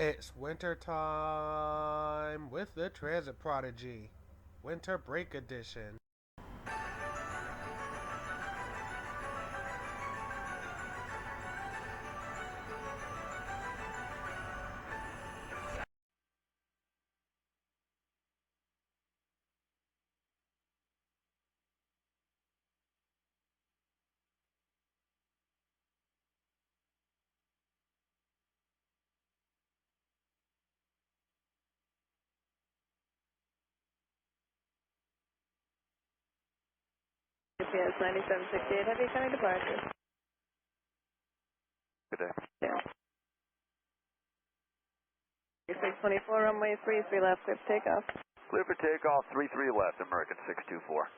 It's winter time with the Transit Prodigy. Winter Break Edition. GPS 9768, have you coming departure? Good day. Yeah. 624, runway 33 left, clear for takeoff. Clear for takeoff, 33 left, American 624.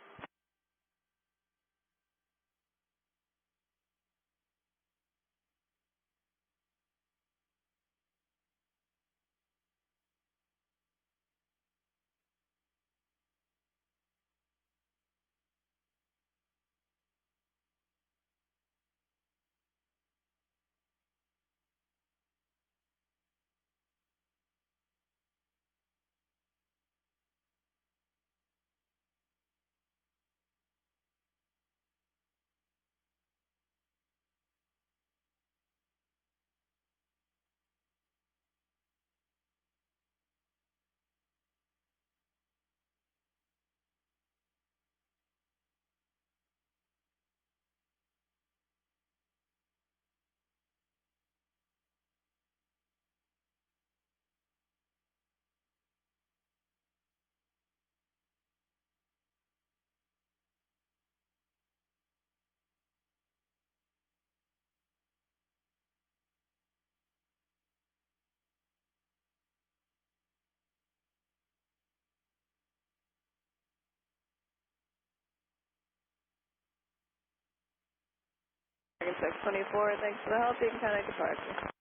American 624, thanks for the help, you can contact departure.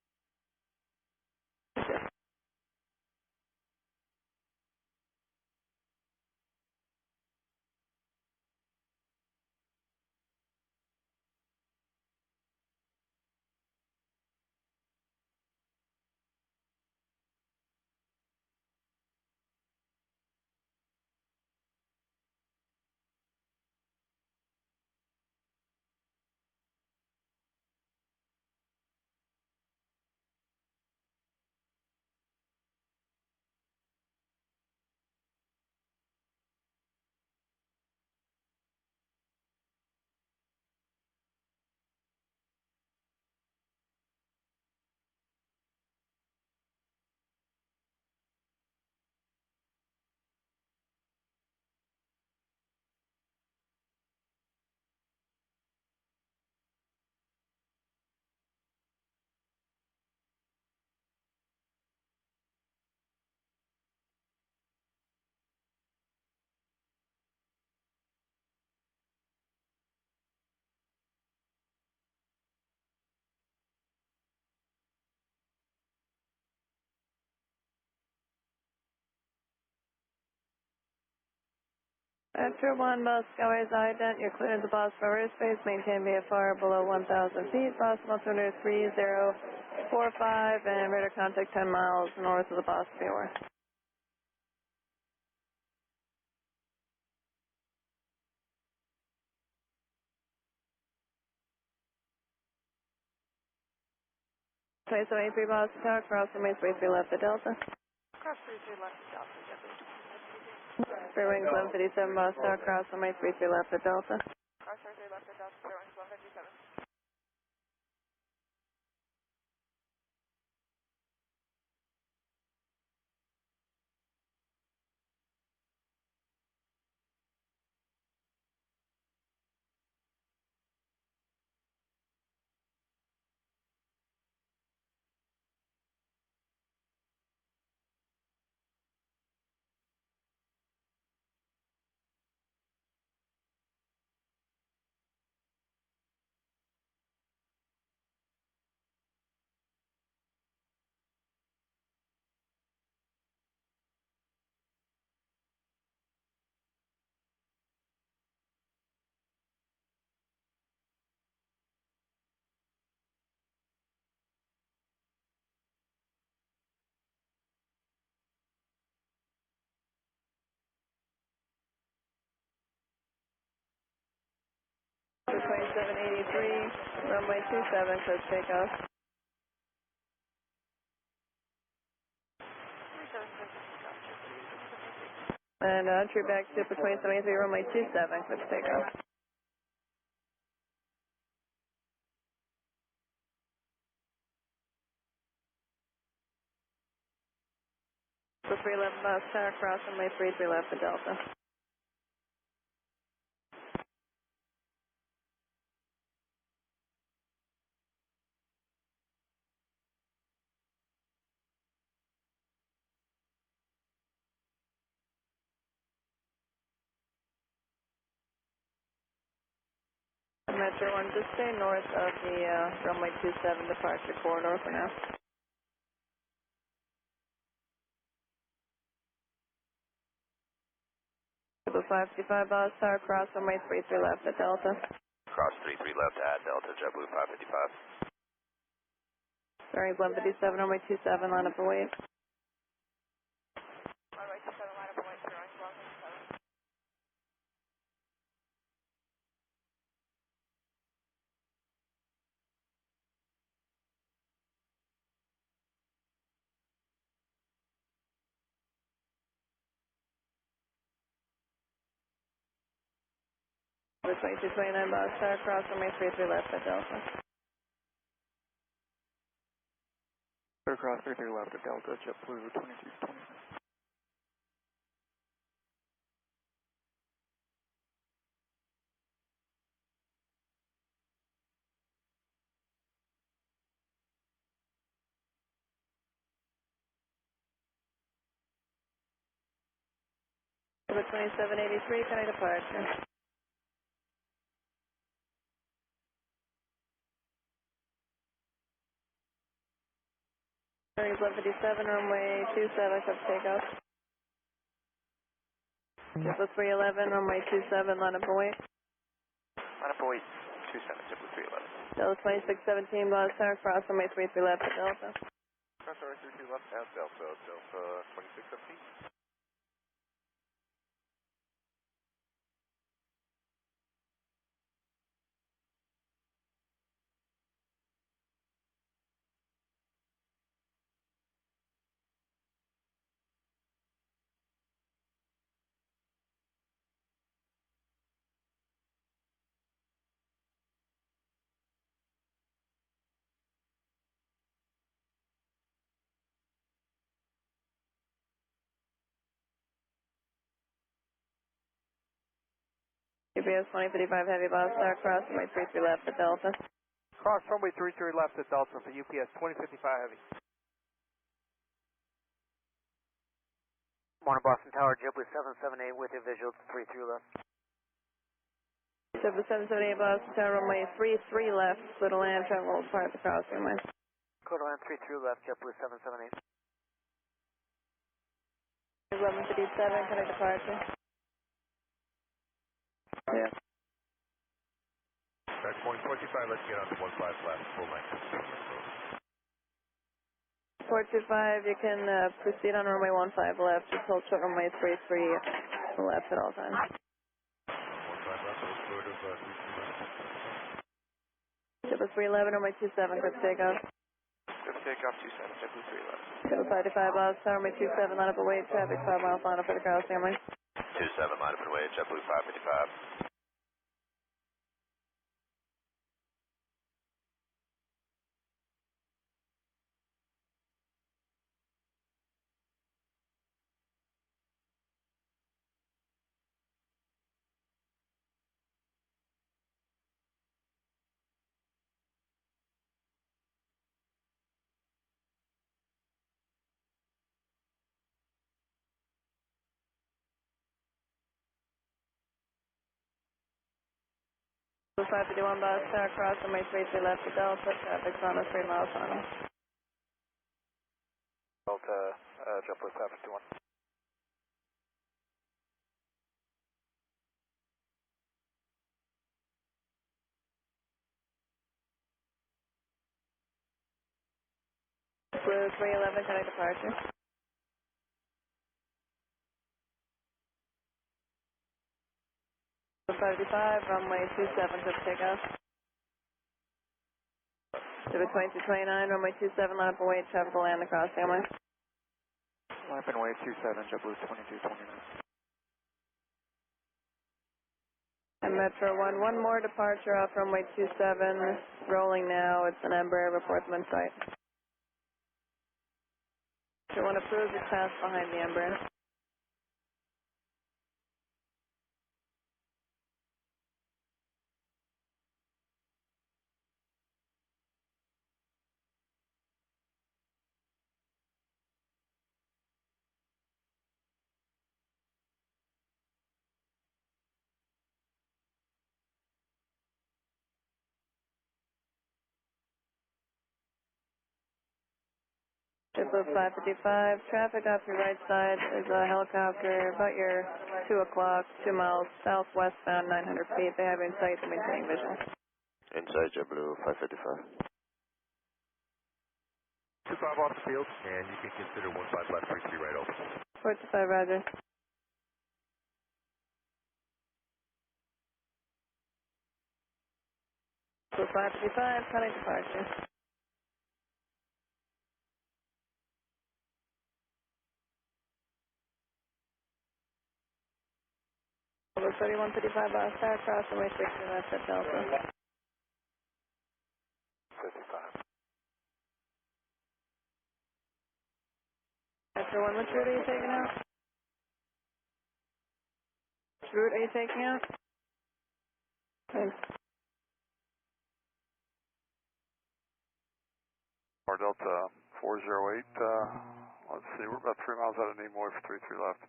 After 1, most skyways ident, you're clear of the BOS for airspace, maintain VFR below 1,000 feet, possible altimeter 3045, and radar contact 10 miles north of the BOS viewer. Place 83 BOS tower, cross runway 33 left at Delta. Cross 33 left at Delta, Fair wings 157 BOS tower, cross runway 33 left at Delta. Cross 33 left at Delta, clear wings 157. 2783, runway 27, clear for takeoff. 37 And true back to for 2783, runway 27, clear for takeoff. So 311 bus, tower cross, runway 33 left for Delta. Metro 1, just stay north of the runway 27 departure corridor for now. The 555 bus, tower cross, runway 33 left at Delta. Cross 33 left at Delta, JetBlue 555. Bearings 157, runway 27, line up and wait. Runway 27, line up and wait, bearings 157. The 2229 bus, tower cross, runway 33 left at Delta. Cross 33 left at Delta, JetBlue 2220. The 2783, can I departure? Bearings 157, runway 27, clear for takeoff. JetBlue 311, runway 27, line up and wait. Line up and wait, 27, JetBlue 311. Delta 2617 bus, tower cross, runway 33 left at Delta. Cross 33 left at Delta, Delta 2617. UPS 2055 heavy bus, tower cross, runway 33 left at Delta. Cross runway 33 left at Delta for UPS 2055 Heavy. Morning, Boston Tower, JetBlue 778 with your visual 33 left. JetBlue 778 bus, tower runway 33 left, so the land travel will part the crossing line. Quarter line 33 left, JetBlue 778. 1157, can I departure? Yeah. Back point 45, let's get on to 15 left, full length. 425, you can proceed on runway 15 left, just hold short runway 33 left at all times. 15 left, let's go to 33 left. JetBlue 311, runway 27, clear for takeoff. Good takeoff, 27, JetBlue 3 left. JetBlue 555 bus, tower runway 27, line up and wait, traffic 5 miles line up for the crossing line. 27, line up and wait, JetBlue 555. JetBlue 551 bus, tower cross, runway 33 left at Delta, traffic's on us 3 miles on us. Delta, JetBlue 551. Blue 311, can I departure? Blue 311, runway 27, 55, runway 27, clear for takeoff. Civic 2229, runway 27, line up and wait, traffic will land across the runway. Line up and wait 27, JetBlue 2229. And Metro 1, one more departure off runway 27, rolling now, it's an Embraer, reports them in sight. Metro 1 approved, it's passed behind the Embraer. JetBlue 555, traffic off your right side, there's a helicopter about your 2 o'clock, 2 miles southwestbound, 900 feet, they have you in sight, they're maintaining visual. Inside JetBlue 555. 25 off the field, and you can consider 15 left, 33 right open. 425, roger. JetBlue 555, cutting departure. Over 3155 Boss Tower, cross runway 60 left at Delta. 55. After 1, which route are you taking out? Which route are you taking out? Thanks. Our Delta 408, let's see, we're about 3 miles out of Nimoy for 33 left.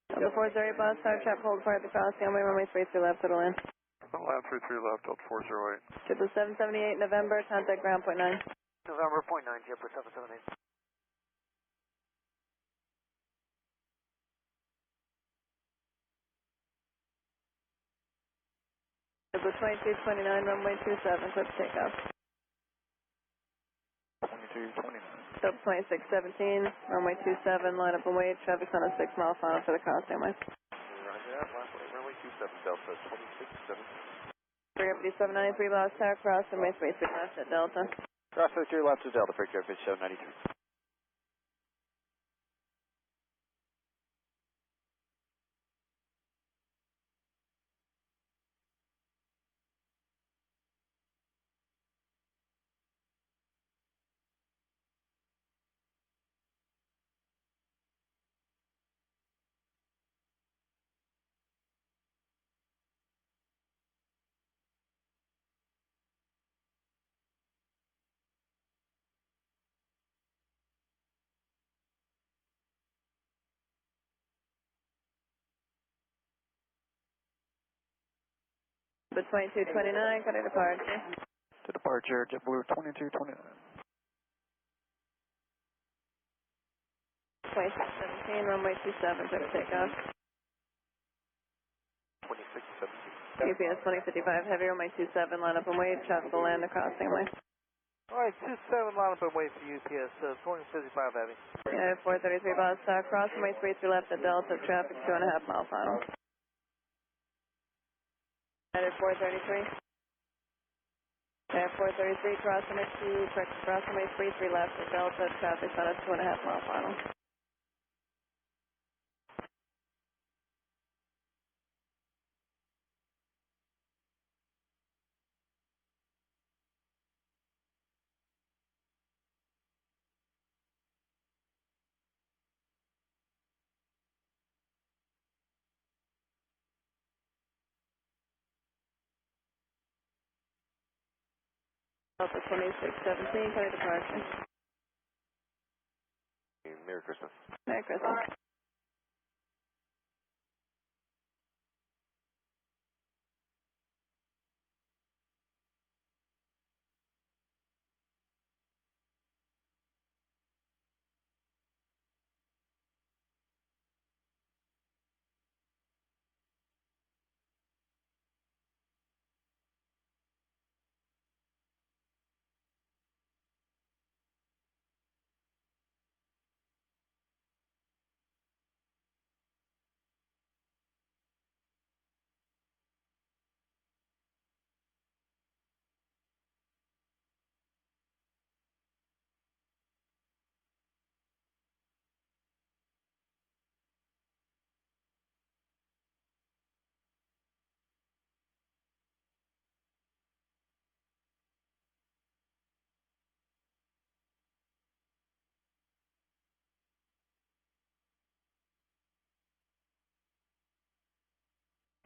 Delta 408 Boss Tower, trap hold part of the cross, runway 33 left, it'll land. Land 33 left, Delta 408. JetBlue 778 November, contact ground point 9. November, point 9, JetBlue 778. JetBlue 2229, runway 27, clip takeoff. 2229. Delta 2617, runway 27, line up and wait, traffic's on a 6-mile final for the cross runway. Roger that, last runway 27, Delta 26, 7. 793 Boss Tower, cross runway 33 left at Delta. Cross 33 left to Delta, freight pitch 793. But 2229, cutting departure. To departure, JetBlue 2229. 2617, runway 27, clear for takeoff. 26, 17. UPS 2055, heavy runway 27, line up and wait, traffic will land across runway. Alright, 27, line up and wait for UPS, 2055 Heavy. United 433 Boss Tower, cross runway 33 left at Delta, traffic 2.5 mile final. United 433. United 433, cross runway 2, correct, cross runway 33 left at Delta, traffic on a 2.5 mile final. Delta 2617, cutting departure. Merry Christmas. Merry Christmas.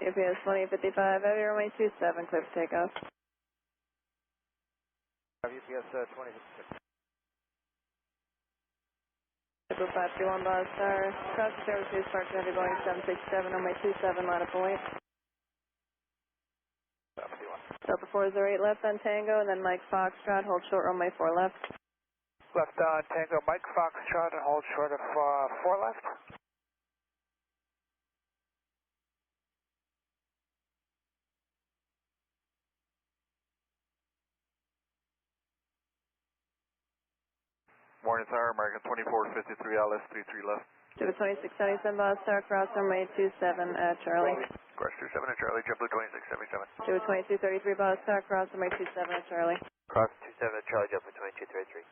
UPS 2055, heavy runway 27, clear for takeoff. UPS 2056. Triple 521 Boss Star, cross the services, park heavy Boeing 767, runway 27, line up and wait. Delta 408 left on Tango, and then Mike Foxtrot, hold short runway 4 left. Left on Tango, Mike Foxtrot, and hold short of 4 left. Morning Tower, American 2453 LS 33 left. Triple 2677 Boss Star, cross runway 27 at Charlie. Cross 27 at Charlie, JetBlue 2677. Triple 2233 Boss Star, cross runway 27 at Charlie. Cross 27 at Charlie, JetBlue 2233.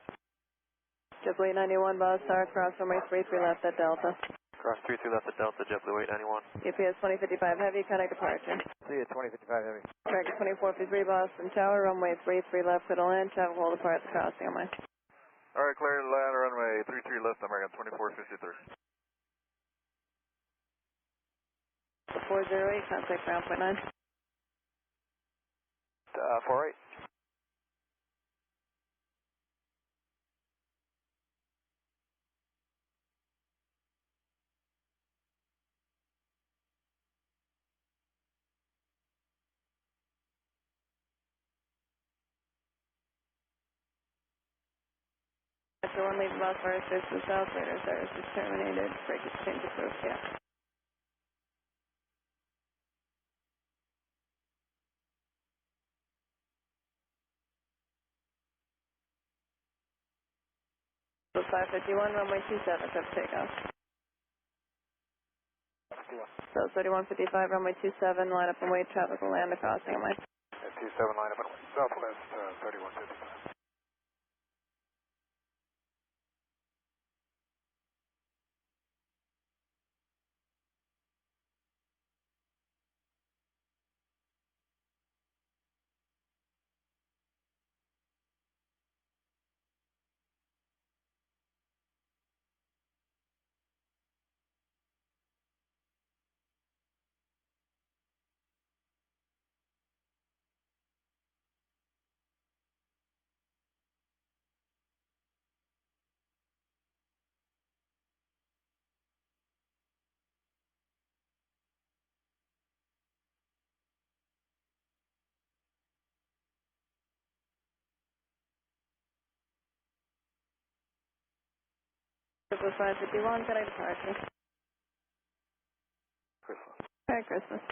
Triple 891 Boss Star, cross runway 33 left at Delta. Cross 33 left at Delta, JetBlue 891. UPS 2055 heavy, contact departure. See you, 2055 heavy. American 2453 Boston Tower, runway 33 left for the land, travel hold apart at the crossing runway. Alright, clear to land, runway 33 left, American 2453. 408, contact ground point 9. 48. After one leave bus fire service to the south, radar service is terminated. Break exchange approved, yeah. So 551, runway 27, set for takeoff. So 3155, runway 27, line up and wait, traffic will land the crossing runway. 27 line up and southwest 3155. Triple 551, contact departure. Christmas. Merry Christmas.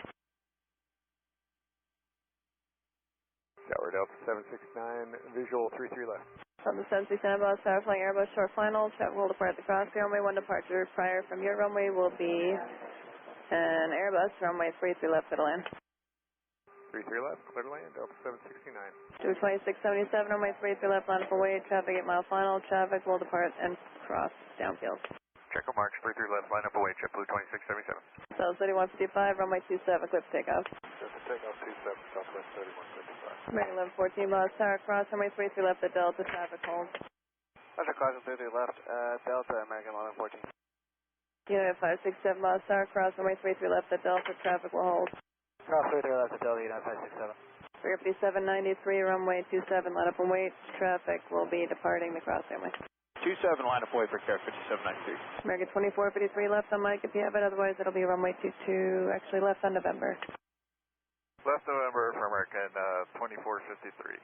Tower Delta 769, visual 33 left. On the 767 Boss Tower, flying Airbus short final, travel hold apart at the crossing runway. One departure prior from your runway will be an Airbus runway 33 left for the land. 33 left, clear to land, Delta 769. 22677, runway 33 left, line up and wait, traffic 8 mile final, traffic will depart and cross downfield. Check on marks, 33 left, line up away, JetBlue 2677. So 3155, runway 27, clear for takeoff. Clear for takeoff 27, southwest 3155. American 1114 Boss Tower, cross runway 33 left at Delta, traffic hold. Roger, crossing 33 left, Delta, American 1114. Unit 567 Boss Tower, cross runway 33 left at Delta, traffic will hold. Cross 33 left at Delta, Unit 567. 35793, runway 27, line up and wait, traffic will be departing the crossing runway. 27 line up away for care 5793. American 2453 left on Mike if you have it, otherwise it'll be runway 22, actually left on November. Left November for American 2453.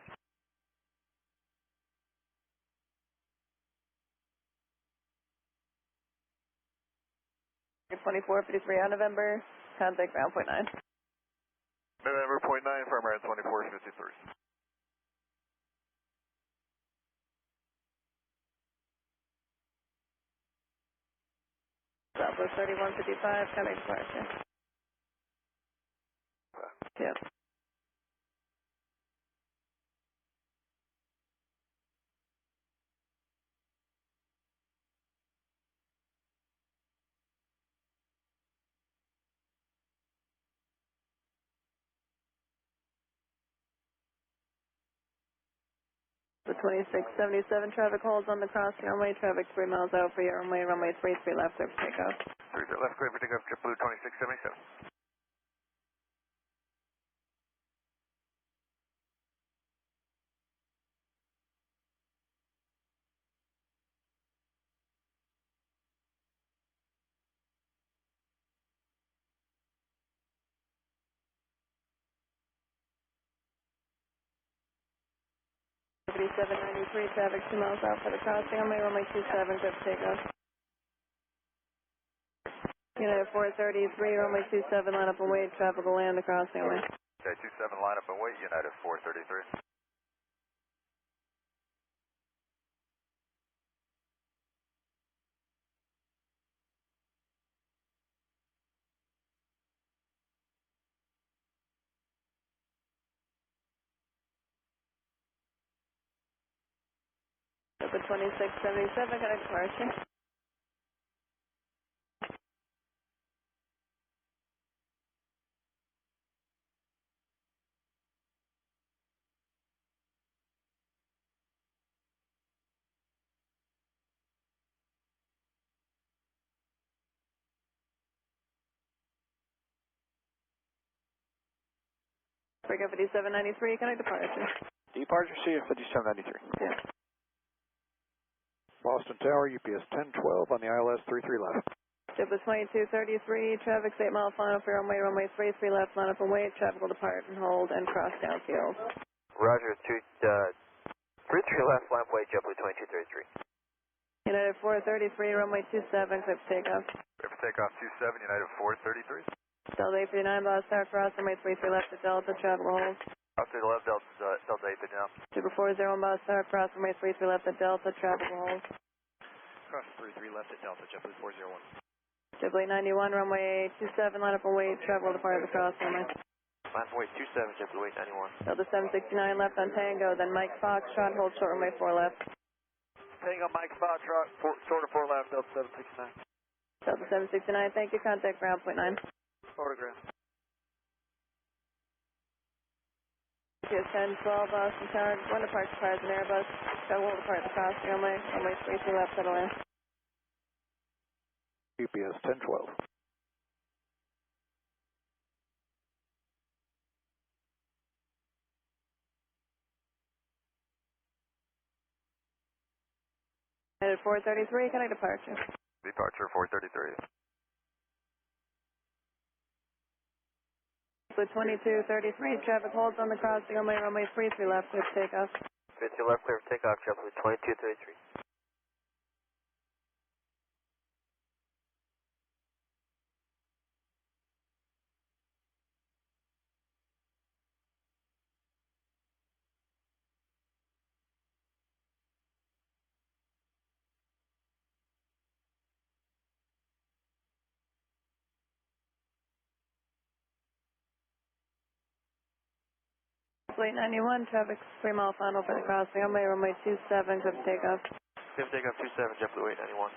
2453 on November, contact ground point 9. November .9 for American 2453. Southwest 3155, contact departure. Yep. The 2677 traffic holds on the crossing runway, traffic 3 miles out for your runway 33 left, clear for takeoff. 33 left, clear for takeoff, JetBlue 2677. 5793, traffic 2 miles out for the crossing, runway 27, good for takeoff. United 433, runway 27, line up and wait, traffic will land the crossing runway. Okay, 27, line up and wait, United 433. Over 2677, connect departure. Breakout 5793, connect departure. Departure, see you, 5793. Yeah. Boston Tower, UPS 1012 on the ILS 33 left. JetBlue 2233, traffic 8 mile final for runway 33 left, line up and wait, traffic will depart and hold and cross downfield. Roger, 33 left, line wait, JetBlue 2233. United 433, runway 27, clear for takeoff. Clear for takeoff 27, United 433. Delta 859, BOS Tower cross, runway 33 left to Delta, traffic will hold. Out to the left, Delta 859. Super 40, BOS Tower cross, runway 33 left to Delta, traffic will hold. Cross 33 left at Delta, JetBlue 401. JetBlue 91, runway 27, line up and wait, travel will depart the cross runway. Line wait 27, JetBlue 891. Delta 769 left on Tango, then Mike Foxtrot, hold short runway 4 left. Tango Mike Foxtrot, short of 4 left, Delta 769. Delta 769, thank you, contact ground point 9. Photograph. UPS 1012, Boston Tower, 1 departure cars and Airbus, travel will depart the crossing runway, runway 33 left, settle in. UPS 1012. United 433, connect departure. Departure 433. With 2233, traffic holds on the crossing runway 33 left, clear for takeoff. 50 left, clear for takeoff, JetBlue 2233. Flight 91, traffic 3 mile final for the crossing runway 27, clear for takeoff. Clear for takeoff 27, JetBlue 891.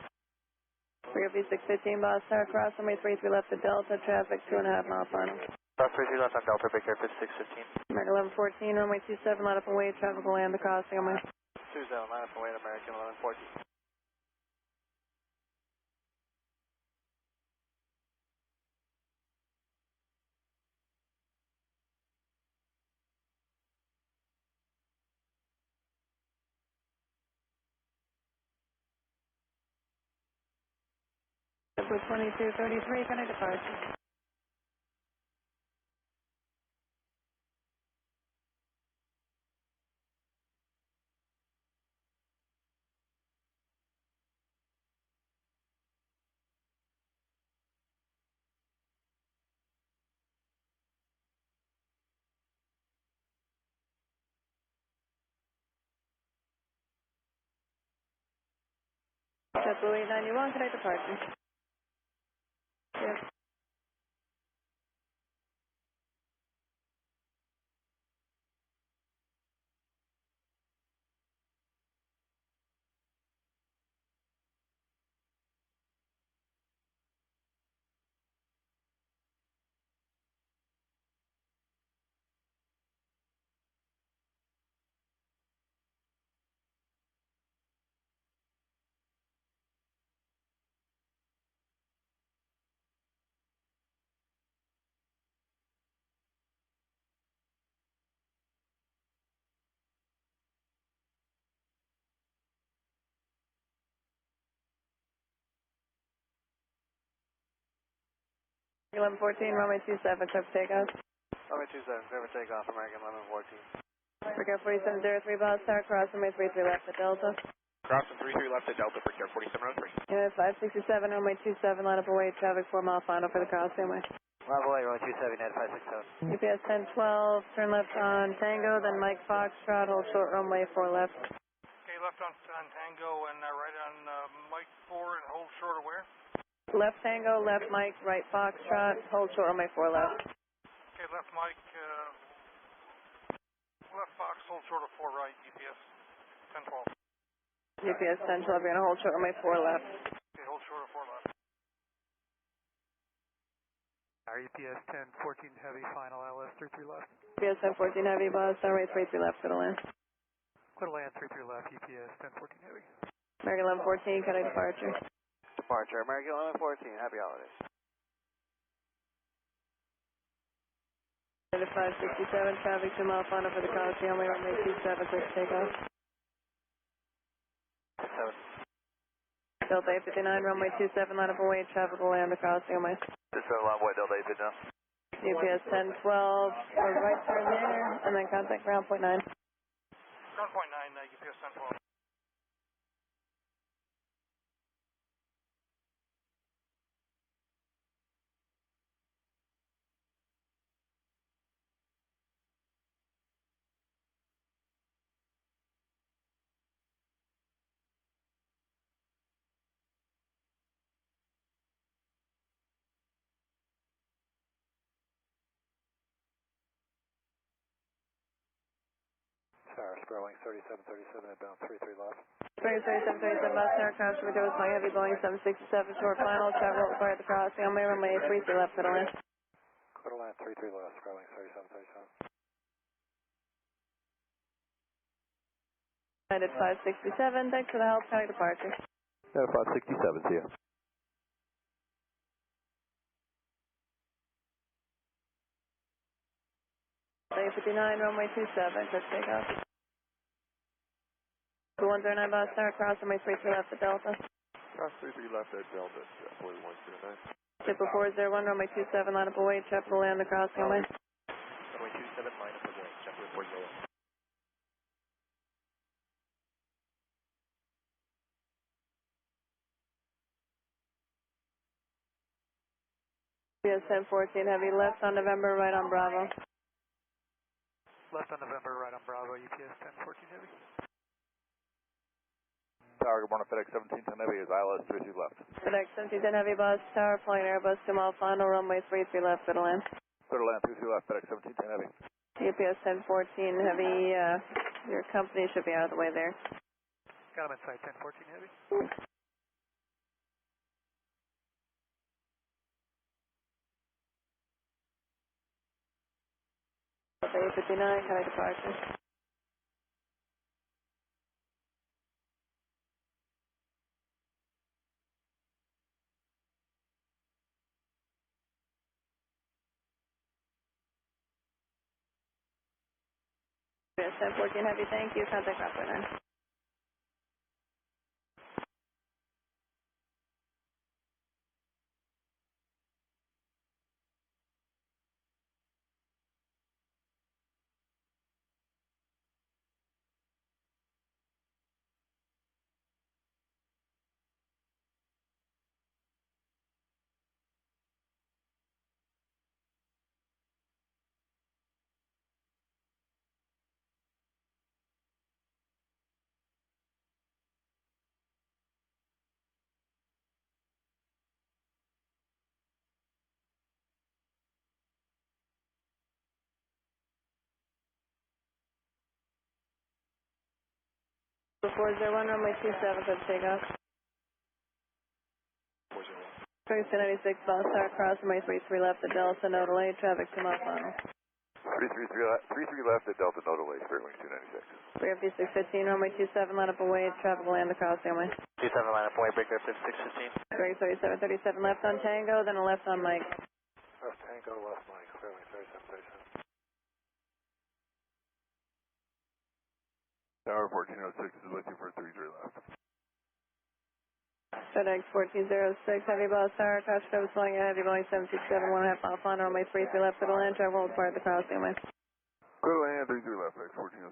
Figure B615, BOS Tower cross, runway 33 left to Delta, traffic 2.5 mile final. Cross 33 left on Delta, big air 5615. American 1114, runway 27, line up and wait, traffic will land the crossing runway. 27, line up and wait, American 1114. With 2233, connect departure. JetBlue 891, connect departure. Yes. American 1114, runway 27, clear for takeoff. Runway 27, clear for takeoff, American 1114. Brickyard 4703 BOS Tower, cross runway 33 left at Delta. Crossing 33 left at Delta, Brickyard 4703. Unit 567, runway 27, line up away, traffic 4 mile final for the cross runway. Line away, runway 27, at 567. UPS 1012, turn left on Tango, then Mike Foxtrot, hold short runway 4 left. Okay, left on Tango and right on Mike 4 and hold short of where? Left Tango, left Mike, right Foxtrot, hold short runway 4 left. Okay, left Mike, left Fox, hold short of 4 right, UPS 1012. UPS 1012, you're going to hold short runway 4 left. Okay, hold short of 4 left. Our UPS 1014 heavy, final LS 33 left. UPS 1014 heavy, bus, runway 33 left, clear to land. Clear to land 33 left, UPS 1014 heavy. American 1114, cutting departure. Departure, American 1114, happy holidays. Unit 567, traffic 2 mile final for the Coliseum, runway 27, clear to take off. 7. Delta 859, runway 27, line up away, traffic will land the Coliseum. 27 line way, Delta 859. UPS 1012, right turn there, and then contact ground point 9. Ground point 9, UPS 1012. Tower, Sparling 3737, inbound 33 left. 3737, bus tower, cross with Joe's my heavy Boeing 767, short final, travel required the Coliseum, runway 33 left, clear to land. Clear to land 33 left, Sparling 3737. United 567, thanks for the help, county departure. Yeah, 567, see ya. Delta 859, runway 27, clear to take off. 2109, bus tower, cross runway 33 left at Delta. Cross 33 left at Delta, 4109. Triple 401, runway 27, line up away, traffic will land the Coliseum. Runway 27, line up away, JetBlue 40. UPS 1014, heavy left on November, right on Bravo. Left on November, right on Bravo, UPS 1014 heavy. Tower, good morning, FedEx 1710 Heavy is ILS 33 left. FedEx 1710 heavy bus, tower, flying Airbus 2 mile final, runway 33 left, clear to land. Clear to land 33 left, FedEx 1710 Heavy. UPS 1014 heavy, your company should be out of the way there. Got him inside 1014 heavy. Delta 859, county departure. UPS 1014 heavy, thank you, contact ground point 9. The 401, runway 27, clear to take off. 2696, bus tower, cross runway 33 left at Delta, no delay, traffic 2 mile final. 33 left at Delta, no delay, Spirit Wings 296. We're 5615, runway 27, line up away, traffic will land the Coliseum. 27 line up away, breaker 5615. Break 3737, left on Tango, then a left on Mike. Left Tango, left Mike, Spirit Wings 3737. Tower 1406 is with you for 33 left. FedEx 1406, heavy bus tower, crash service flying at heavy Boeing 767, 1.5 mile final, runway 33 left at the land, travel hold part of the Coliseum. Clear to land, 33 left, X1406.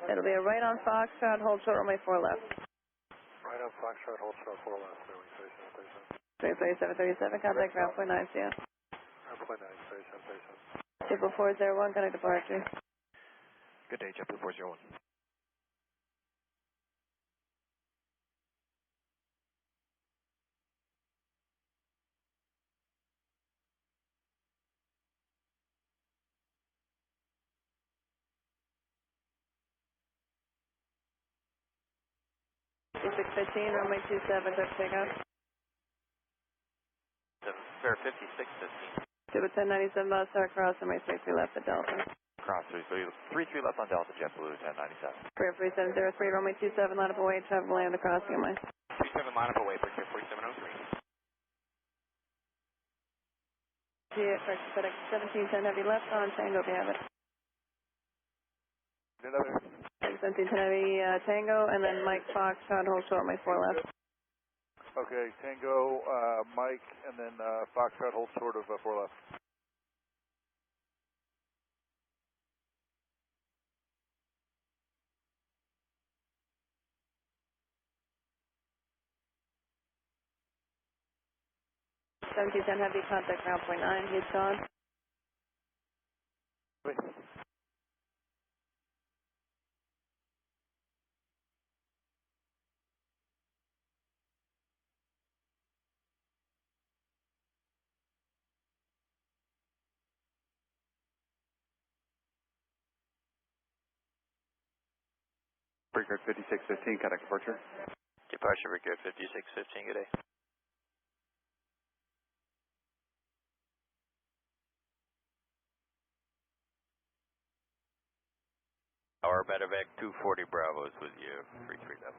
It'll be a right on Foxtrot, hold short runway 4 left. Right on Foxtrot, hold short 4 left, airway 3737, contact ground point 9, see ya. Ground point 9, 3737. Triple 401, contact departure. Good day, JetBlue 401. Runway 27, clear for takeoff. Spare 5615. Triple 1097, bus start cross, runway 33 left at Delta. Cross 33 left on Delta, JetBlue 1097. Career 3703, runway 27, line up away, travel land across runway. 37 line up away, Bridge 4703. Correct, FedEx 1710 heavy left on Tango, if you have it. Another. 1710 heavy Tango, and then Mike Fox, hold short, runway 4 left. Okay, Tango, Mike, and then Foxtrot, hold short of 4 left. $1710 heavy, contact ground point 9, Houston. Breaker 5615, contact departure. Departure, Breaker 5615, good day. Our medevac 240 Bravo is with you, 33 left.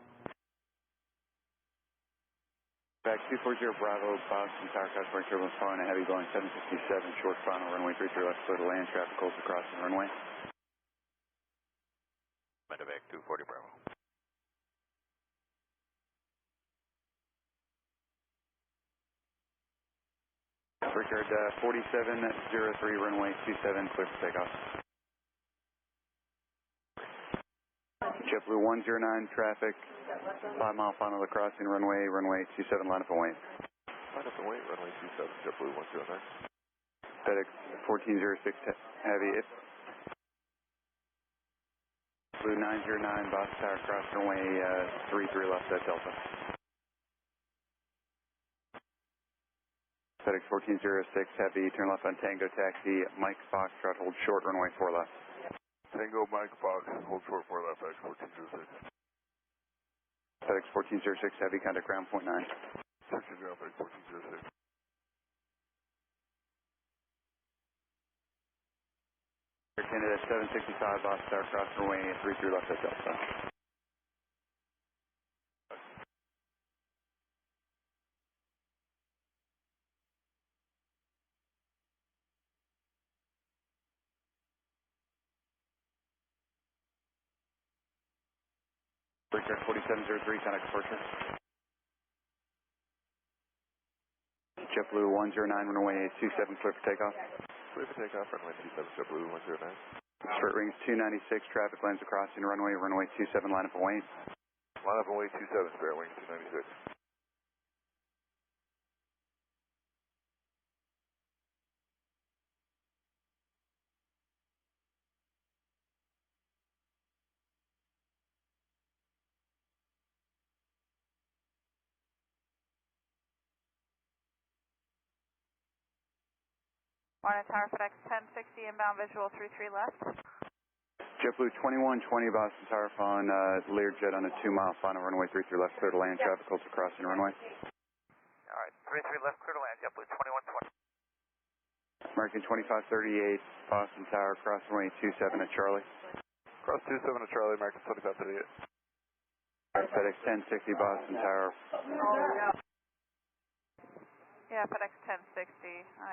Back 240 Bravo, Boston Tower, customer turbulence following a heavy Boeing 767, short final runway 33 left, clear to land, traffic holds across the runway. Medevac 240 Bravo. Richard 4703, runway 27, clear for takeoff. JetBlue 109, traffic, 5 mile final to crossing runway 27, line up and wait. Line up and wait, runway 27, JetBlue 109. FedEx 1406, heavy, Blue 909, Boston Tower, cross runway 33 left at Delta. FedEx 1406, heavy, turn left on Tango taxi, Mike Foxtrot, hold short, runway 4 left. Tango, Mike, Fox, hold short 4 left, FedEx 1406. FedEx 1406, heavy, contact ground point 9. Section ground, FedEx 1406. Air Canada 765, Boston Tower, cross runway 33 left at Delta. Breaker 4703, contact departure. JetBlue 109, runway 27, clear for takeoff. Clear for takeoff, runway 27, JetBlue 109. Short rings 296, traffic lanes crossing runway 27, line up and wait. Line up and wait 27, spare wings 296. Morning Tower, FedEx 1060, inbound visual 33 left. JetBlue 2120, Boston Tower, following Learjet on a 2 mile final runway 33 left, clear to land, traffic holds crossing runway. Alright, 33 left, clear to land, JetBlue 2120. American 2538, Boston Tower, cross runway 27 at Charlie. Cross 27 at Charlie, American 2538. FedEx 1060, Boston Tower. Yeah, FedEx 1060,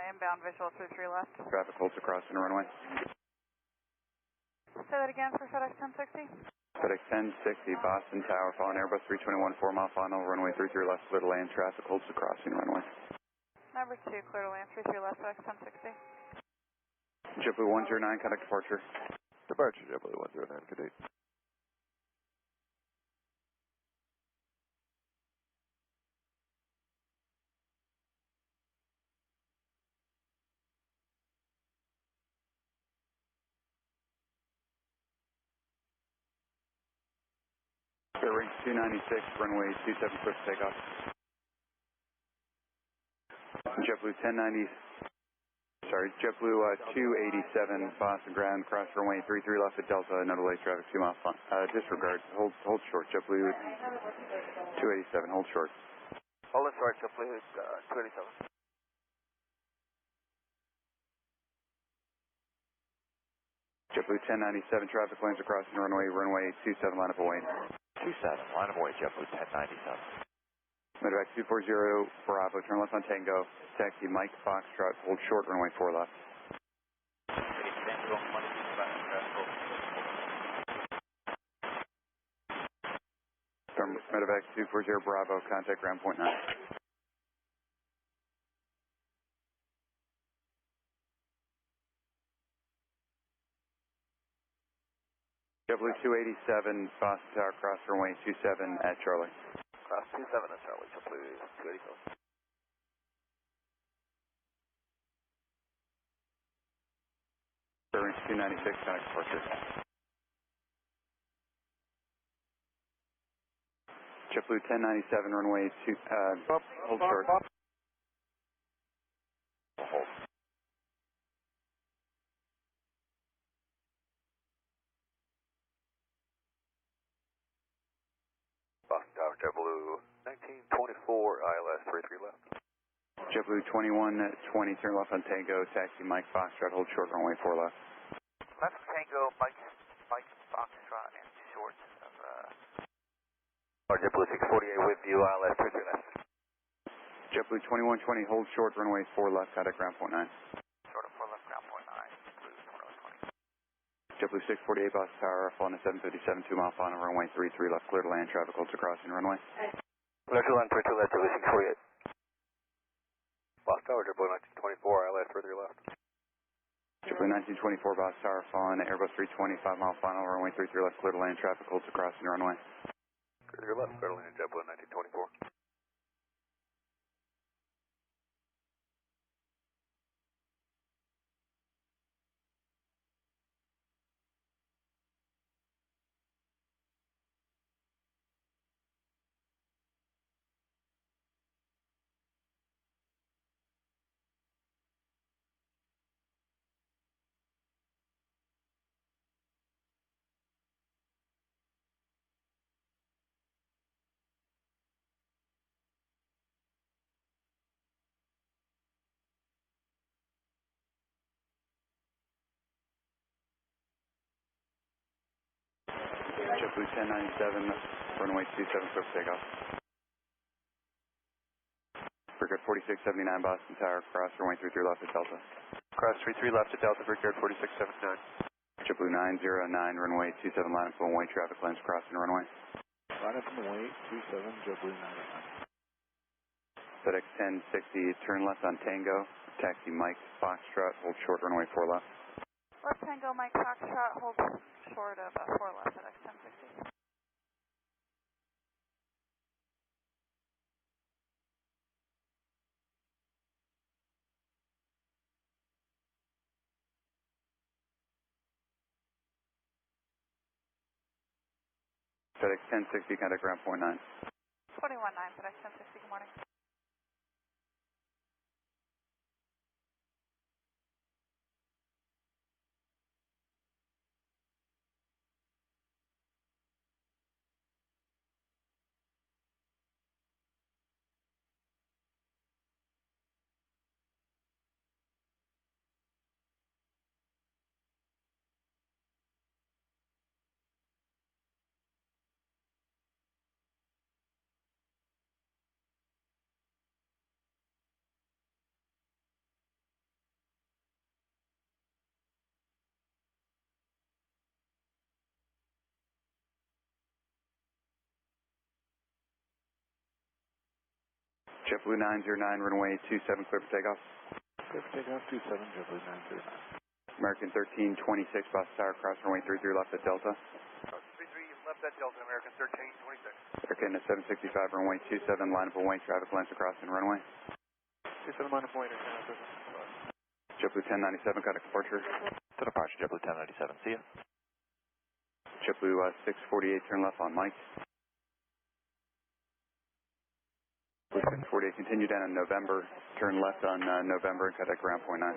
inbound visual 33 left. Traffic holds across the runway. Say that again for FedEx 1060. FedEx 1060, Boston Tower, following Airbus 321, 4 mile final, runway 33 left, clear to land, traffic holds the crossing runway. Number 2, clear to land, 33 left, FedEx 1060. JetBlue 109, contact departure. Departure, JetBlue 109, good day. Bearing 296, runway 27, clear for takeoff. JetBlue 287, Boston ground, cross runway 33 left at Delta, no delay, traffic 2 miles, disregard, hold short, JetBlue 287, hold short. Hold it short, JetBlue 287. JetBlue 1097, traffic lanes across the runway 27, line up away. 27, line of way, JetBlue 1097. Medevac 240, Bravo, turn left on Tango, taxi Mike Foxtrot, hold short, runway 4 left. Medevac 240, Bravo, contact ground point 9. JetBlue 287, Boston Tower, cross runway 27 at Charlie. Cross 27 at Charlie, JetBlue 287. Bearing 296, contact departure. JetBlue 1097, runway 2, hold short. Hold. Boston Tower, JetBlue 1924, ILS 33 left. JetBlue 2120, turn left on Tango, taxi Mike Foxtrot, hold short, runway 4 left. Left Tango, Mike Foxtrot, and short of, JetBlue 648 with you, ILS 33 left. JetBlue 2120, hold short, runway 4 left, contact ground point 9. Short of 4 left, ground point 9, JetBlue 2120. JetBlue 648, Boston Tower, following a 757, 2 mile final, runway 33 left, clear to land, traffic holds the crossing runway. Clear to land, 32 left, JetBlue 648. Boston Tower, JetBlue 1924, ILS 33 left. JetBlue 1924, Boston Tower, following Airbus 320, 5 mile final, runway 33 left, clear to land, traffic holds the crossing runway. Clear to your left, clear to land, JetBlue 1924. JetBlue 1097, runway 27, clear for takeoff. Brickyard 4679, Boston Tower, cross runway 33 left at Delta. Cross 33 left at Delta, Brickyard 4679. JetBlue 909, runway 27, line up one way, traffic lanes crossing runway. Line up on the way, 27, JetBlue 909. FedEx 1060, turn left on Tango, taxi Mike Foxtrot, hold short, runway 4 left. Left Tango, Mike Foxtrot, hold short of 4 left, FedEx 1060. FedEx 1060, contact ground point 9. 21-9, FedEx 1060, good morning. JetBlue 909, runway 27, clear for takeoff. Clear for takeoff, 27, JetBlue 909. American 1326, Boston Tower, cross runway 33 left at Delta. 33 left at Delta, American 1326. American 765, runway 27, line up and wait, traffic lines across in runway. 27 line up and wait, JetBlue 1097, got a departure. To departure, JetBlue 1097, see ya. JetBlue 648, turn left on Mike. 648, continue down in November, turn left on November and cut at ground point 9.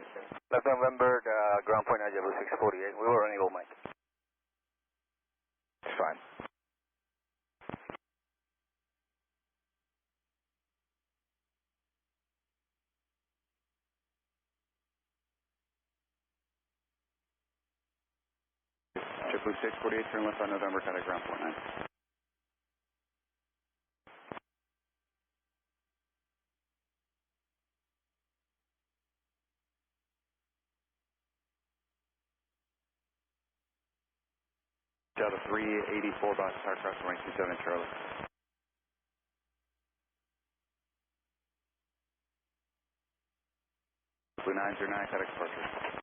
Left November, ground point 9, JetBlue 648. We were running low, Mike. It's fine. JetBlue 648, turn left on November, cut at ground point 9. Delta 384, Boston Tower, cross runway 27 Charlie. Blue 909, cut departure.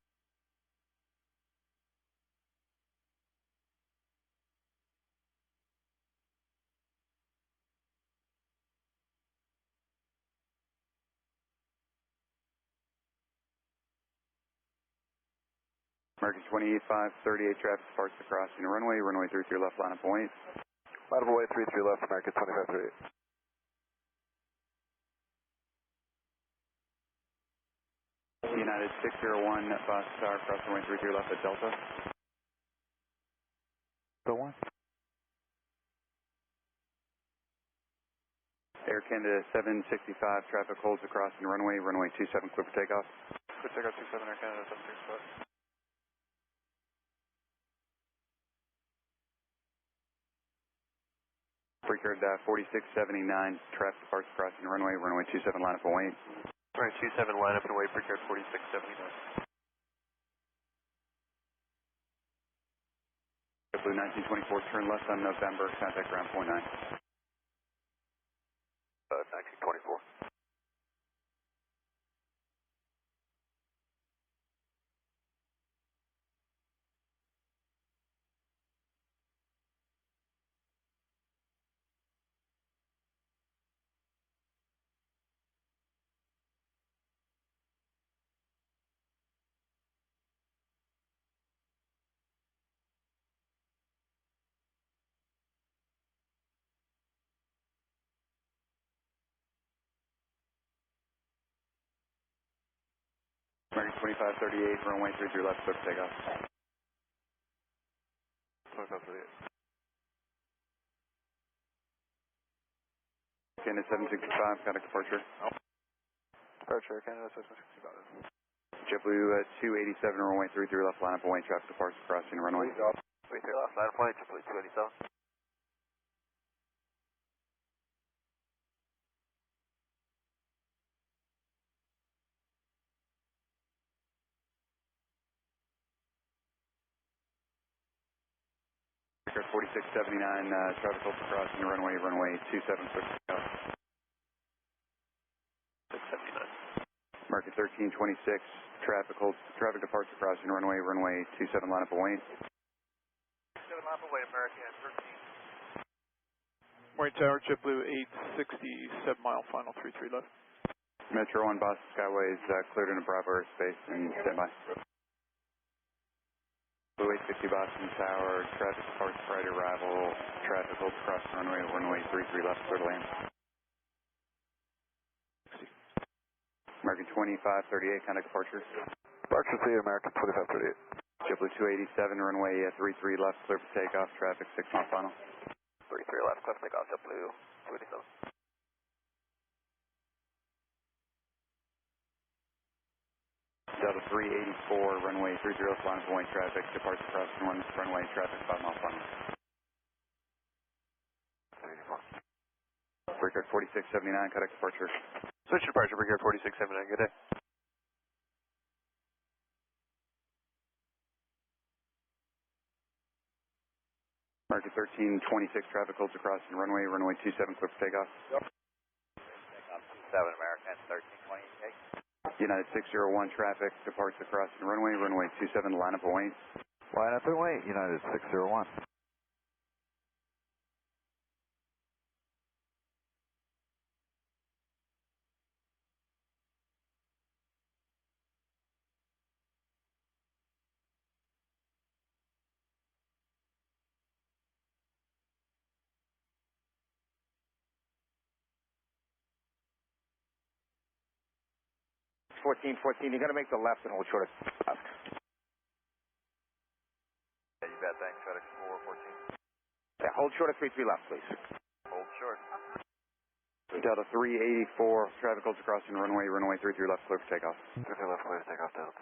American 2538, traffic departs the crossing runway 33 left, line up and wait. Line up and wait, 33 left, American 2538. United 601, Boston Tower, cross runway 33 left at Delta. Go on. Air Canada 765, traffic holds across in runway 27, clear for takeoff. Clear takeoff 27, Air Canada 765. Precured 4679, traffic departs crossing runway 27, line up and wait. Right, 27, line up and wait, precured 4679. Blue 1924, turn left on November, contact ground point 9. 1924. American 2538, runway 33 left, clear for takeoff. 2538. Canada 765, contact departure. Departure, Canada 765. JetBlue 287, runway 33 left, line up and wait, traffic departs crossing runway. 33 left, line up and wait, JetBlue 287. Precured 4679, traffic holds crossing runway 27, clear for takeoff. 679. American 1326, traffic departs crossing runway 27, line up and wait. 7 line up and wait, American 13. Wait Tower, JetBlue 860, 7 mile final, 33 left. Metro 1 Boston Skyway is cleared into Bravo airspace and standby. Blue 860 Boston Tower, traffic departs right arrival, traffic holds across runway 33 left, clear to land. American 2538, contact departure. Departure to you, American 2538. JetBlue 287, runway 33 left, clear for takeoff, traffic 6 mile final. 33 left, clear for takeoff, JetBlue 287. Delta 384, runway 30 left, line of point traffic, departs across runway traffic 5 mile final. 34. Precured 4679, contact departure. Switch departure, precured 4679, good day. American 1326, traffic holds across runway 27, clear for takeoff. Yep. American 1328. United 601 traffic departs across the runway 27, line up and wait. Line up and wait, United 601. You're going to make the left and hold short of left. Yeah, you bet. Thanks, FedEx 414. Yeah, hold short of 33 left, please. Hold short. Delta 384, traffic holds acrossing runway 33 left, clear for takeoff. 33 left, clear to take off, Delta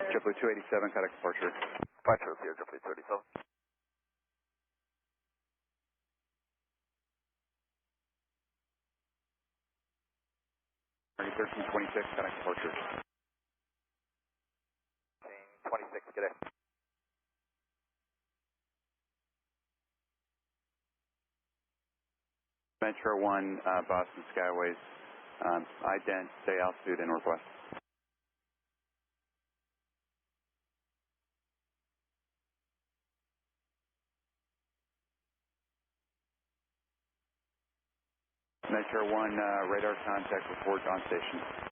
384. JetBlue 287, contact departure. 5 here, JetBlue 37. Target 1326, contact departure. 1326, good day. Metro 1, Boston Skyways, ident, stay altitude and northwest. Metro 1, radar contact, report on station.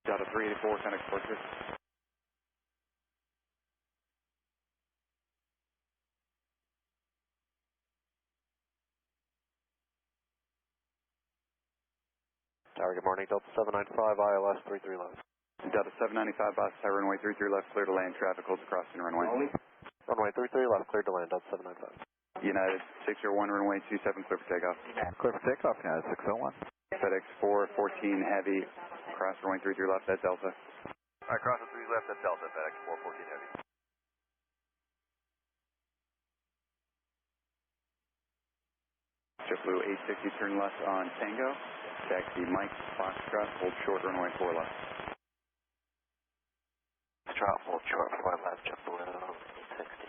Delta 384, contact departure. Tower, good morning. Delta 795, ILS 33 left. Delta 795, Boston Tower, runway 33 left, clear to land, traffic holds crossing runway. Runway 33 left, cleared to land, Delta 795. United 601, runway 27, clear for takeoff. Clear for takeoff, United 601. FedEx 414 heavy, cross runway 33 left, at Delta. Alright, cross the 3 left at Delta, FedEx 414 heavy. JetBlue 860, turn left on Tango. Taxi Mike Foxtrot, hold short, runway 4 left. Drop, hold short, 4 left, JetBlue 860.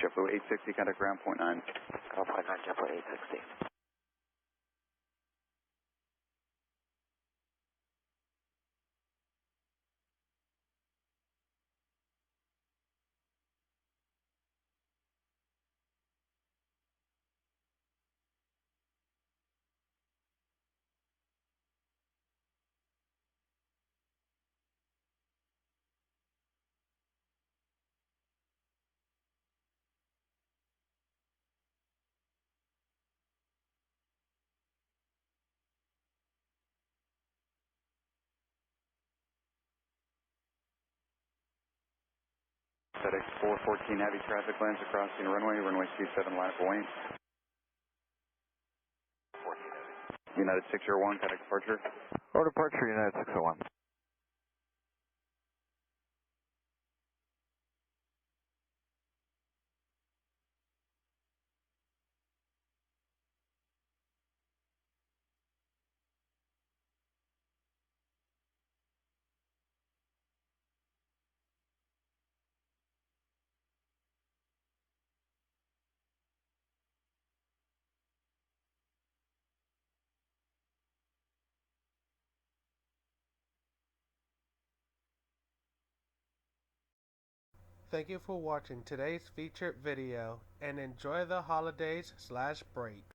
JetBlue 860, contact ground point 9. Ground point 9, JetBlue 860. FedEx 414 heavy traffic lands crossing runway 27, line up and wait. 14 heavy. United 601, contact departure. Or departure, United 601. Thank you for watching today's featured video and enjoy the holidays/break.